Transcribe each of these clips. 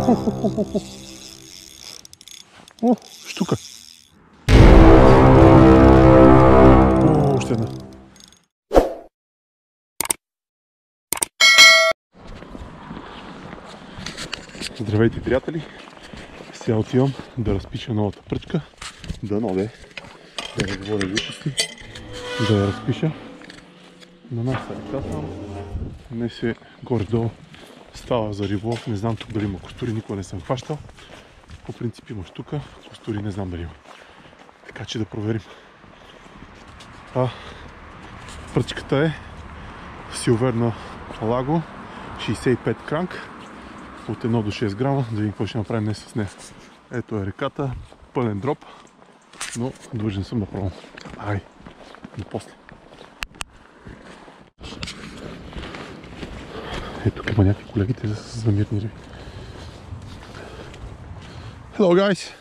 О, штука. О, още една. Здравейте, приятели! Сега отивам да разпиша новата пръчка. Дано да не говоря глупости. Да я разпиша. На нас е ръка само. Днес е горе-долу става за риболов. Не знам тук дали има костури, никога не съм хващал. По принцип има штука, костури не знам дали има. Така че да проверим. Пръчката е Silverna Lago 65 кранк от 1 до 6 грама. Да видим какво ще направим днес с нея. Ето е реката, пълен дроп, но длъжен съм да пробвам. Ай, до после. Ето тук има някакви колегите за мирни риби. Hello guys.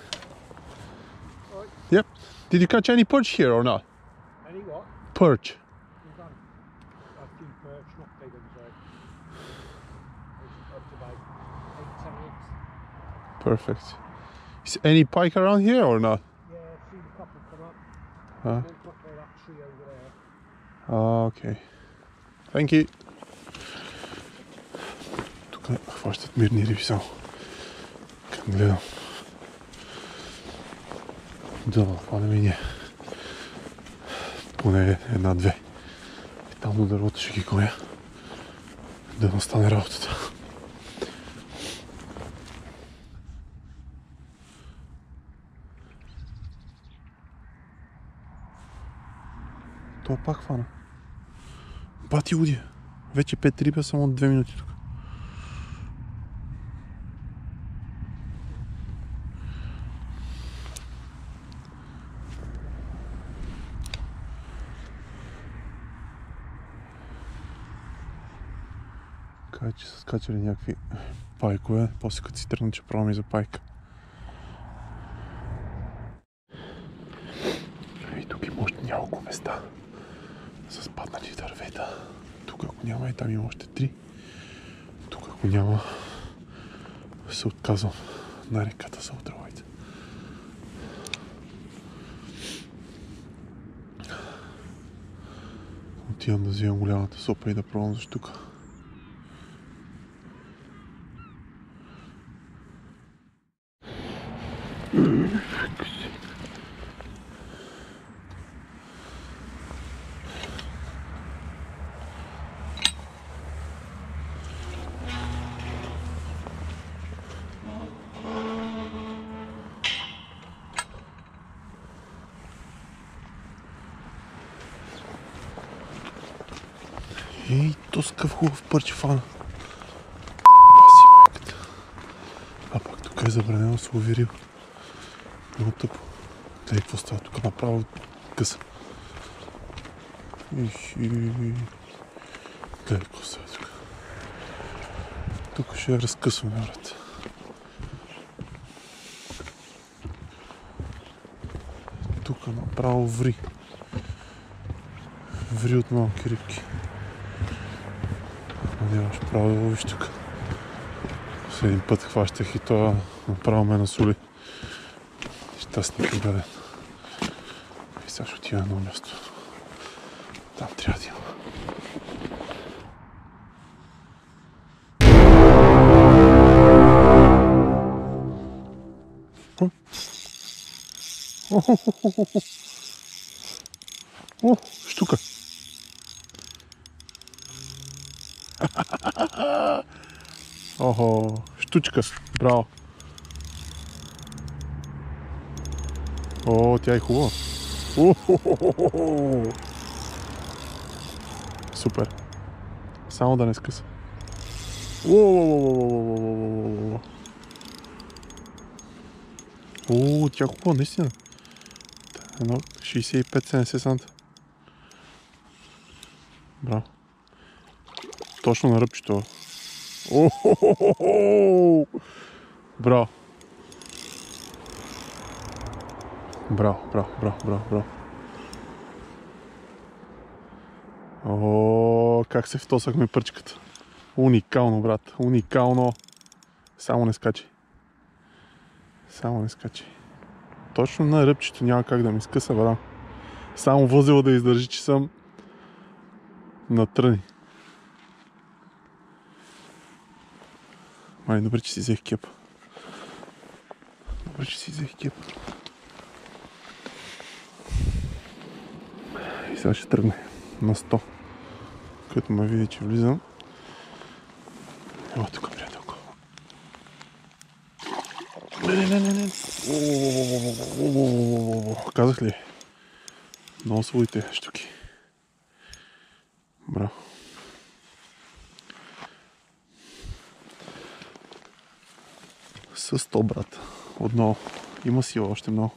Yep. Did you catch any perch here or not? Any what? Perch. We've done a few perch, not big ones though. Up to about 8-10 inches. Perfect. Is any pike around here or not? Yeah, I've seen a couple come up. Huh? One up by that tree over there. Okay. Thank you. Тук хващат мирни риби само. Как гледам. Да хванем и ние. Поне една-две. И там на дървото ще ги гоня. Да не стане работата. Това пак хвана. Бати удия. Вече 5 риба само от 2 минути тук. Така че са скачали някакви пайкове. После като си тръгна, че пробвам и за пайка. И тук има още няколко места с паднали дървета. Тук ако няма, и там има още 3. Тук ако няма, се отказвам на реката за отравайте. Отивам да взимам голямата сопа и да пробвам за штука. Ей, тоскав хубав пърч фана. Баси майката. А пак тук е забранено с лови риба. Много тъпо. Гледай какво става тук, направо къса. Гледай какво става тук. Тук ще я разкъсваме, брат. Тук направо ври. Ври от малки рибки. Нямаш право да ловиш тук. С един път хващах и това направо ме насоли. Щастник е гаден. И сега ще отива на едно място. Там трябва да има. О, штука. Охо, штучка. Браво. О, тя е хубава. Супер. Само да не скъса. О, тя е хубава, наистина. Едно 65-70 санта. Браво. Точно на ръбчето. Браво. Браво, браво, браво, браво, браво. О, как се втосахме пръчката. Уникално, брат, уникално. Само не скачи. Само не скачи. Точно на ръбчето няма как да ми скъса, бра. Само възела да издържи, че съм на тръни. Май, добре, че си взех кеп. Добре, че си взех кеп. И сега ще тръгне на 100. Като ме види, че влизам. Ева тук, приятелко. Не. Казах ли? Много своите штуки. Браво. С 100, брат. Отново. Има сила още много.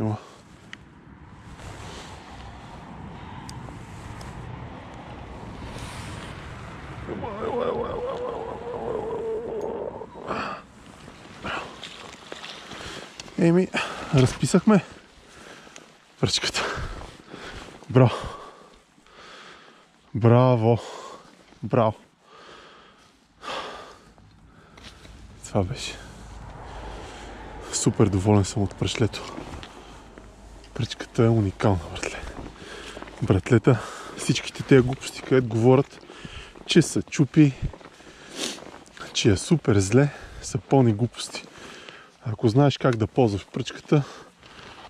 Ева. Еми, разписахме пръчката. Браво. Браво. Браво. Това беше. Супер доволен съм от пръчлето. Пръчката е уникална, братле. Братлета, всичките тези глупости, където говорят, че са чупи, че е супер зле, са пълни глупости. Ако знаеш как да ползваш пръчката,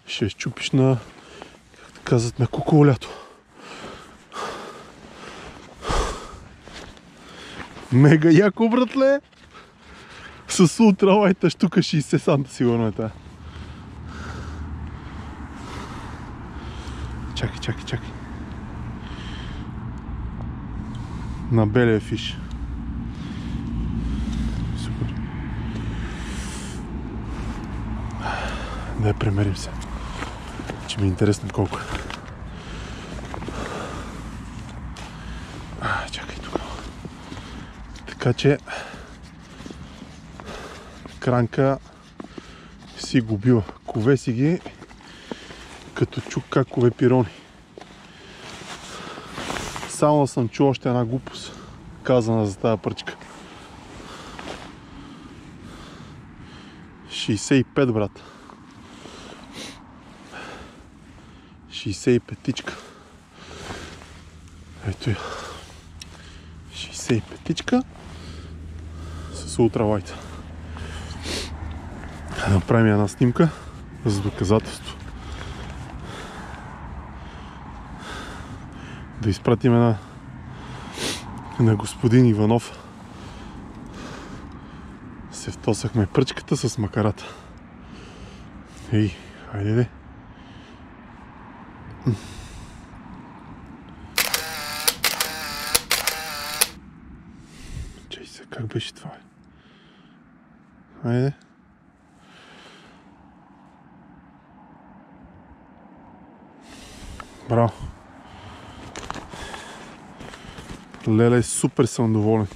ще я щупиш на, както казват, на куколято. Мега яко, братле! С ултралайта штука 60 санта сигурно е тая. Чакай. На белия фиш. Супер. Да я премерим се. Че ми е интересно колко е. Чакай тук. Така че кранка си губила. Кове си ги като чук как кове пирони. Само да съм чул още една глупост, казана за тази пръчка. 65, брат. 65-тичка. Ето я. 65-тичка с ултралайта. Да направим една снимка за доказателство. Да изпратим на господин Иванов. Се втосахме пръчката с макарата. Ей, хайде де. Чай се, как беше това? Хайде. Браво. Леле, супер съм доволен.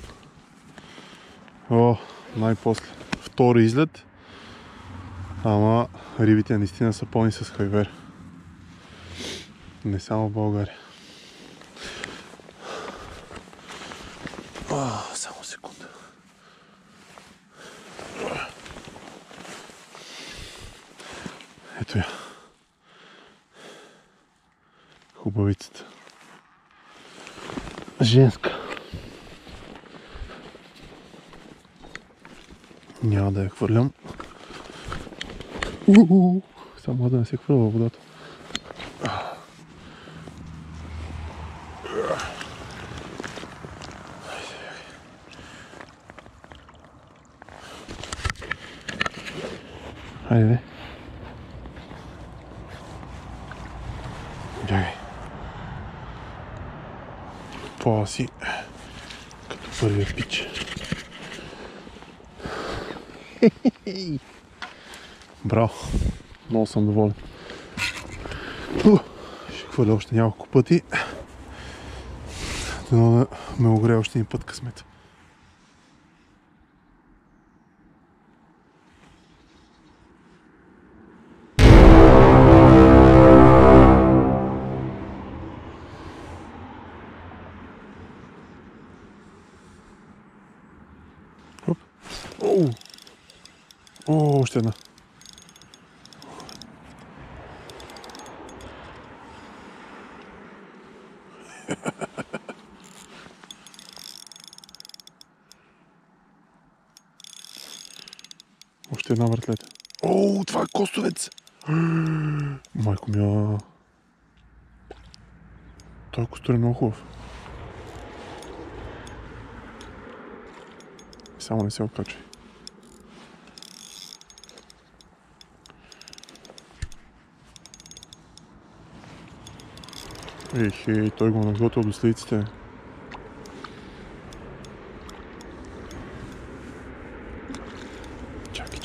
О, най-после. Втори излет. Ама рибите наистина са пълни с хайвер. Не само в България. Само секунда. Ето я. Хубавицата. Женска. Няма да я хвърлям. Само да не се хвърля във водата. Хайде. Бягай. Плава си като първия пич. Браво. Много съм доволен. Ще хвърля още няколко пъти. Дано да ме огрее още един път късмет. Още една. Още една въртлета. Това е костовец! Майко мила. Той костур е много хубав. Само не се откачай. Ехей, той го наготвил до следиците. Чакай.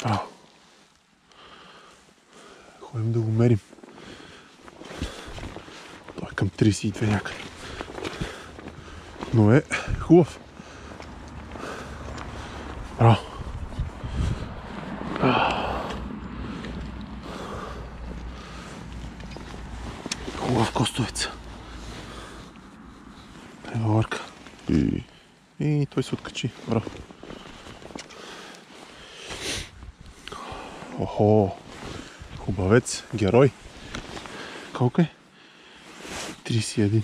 Браво. Ходим да го мерим. Той е към 32 някъде. Но е хубав. Браво. Хубав костовец. Ева върка. И той се откачи. Браво. Охо. Хубавец. Герой. Колко е? 31.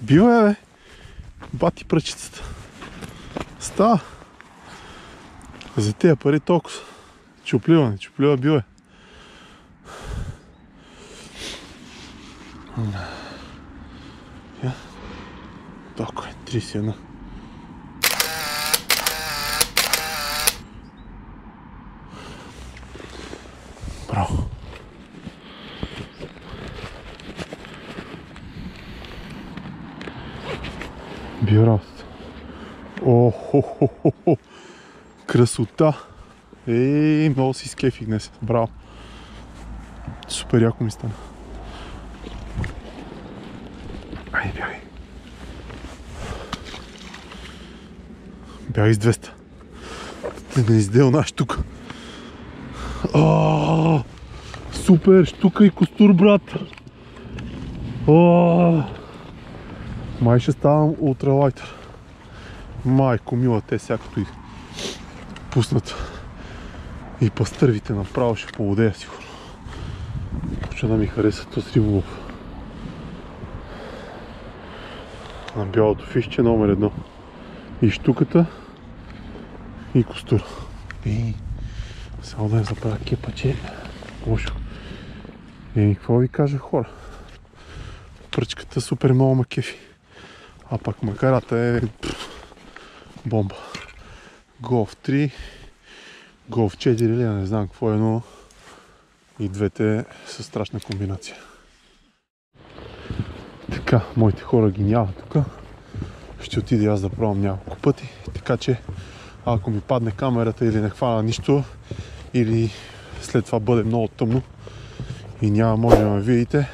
Бива бе. Бати пръчицата. Става. За тия пари толкова. Чуплива бива. Толкова е. 31. Браво. Биораст. Охо-хо-хо-хо. Красота. Много си скефих днес. Браво. Супер яко ми стана. Ай, бягай. Бягай с 200. Да не издел наш тук. Супер штука и костур, брат. Май ще ставам ултралайтер. Майко мила, те всякото и пуснат. И пастървите направо ще поводея сигурно. Почва да ми хареса този риболов. На бялото фишче номер 1. И штуката, и костур. Само да не забравя кепа, че лошо. Какво ви кажа, хора? Пръчката супер много ма кефи. А пак макарата е бомба. Голф 3, Голф 4 или не знам какво е, но и двете са страшна комбинация. Така, моите хора ги няма тук. Ще отида аз да пробвам няколко пъти. Така че, ако ми падне камерата или не хвана нищо, или след това бъде много тъмно и няма може да ме видите,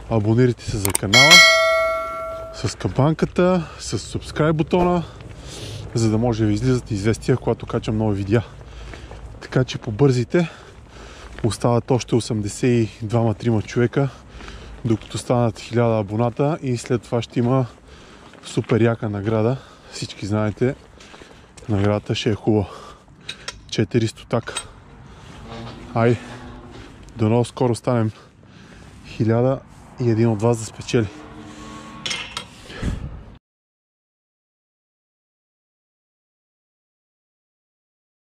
абонирайте се за канала с камбанката, с subscribe бутона, за да може да ви излизат известия, когато качам нови видеа. Така че побързите, остават още 82-3 човека, докато станат 1000 абоната и след това ще има супер яка награда. Всички знаете, наградата ще е хубава. 400 така. Дано скоро станем 1000 и един от вас да спечели.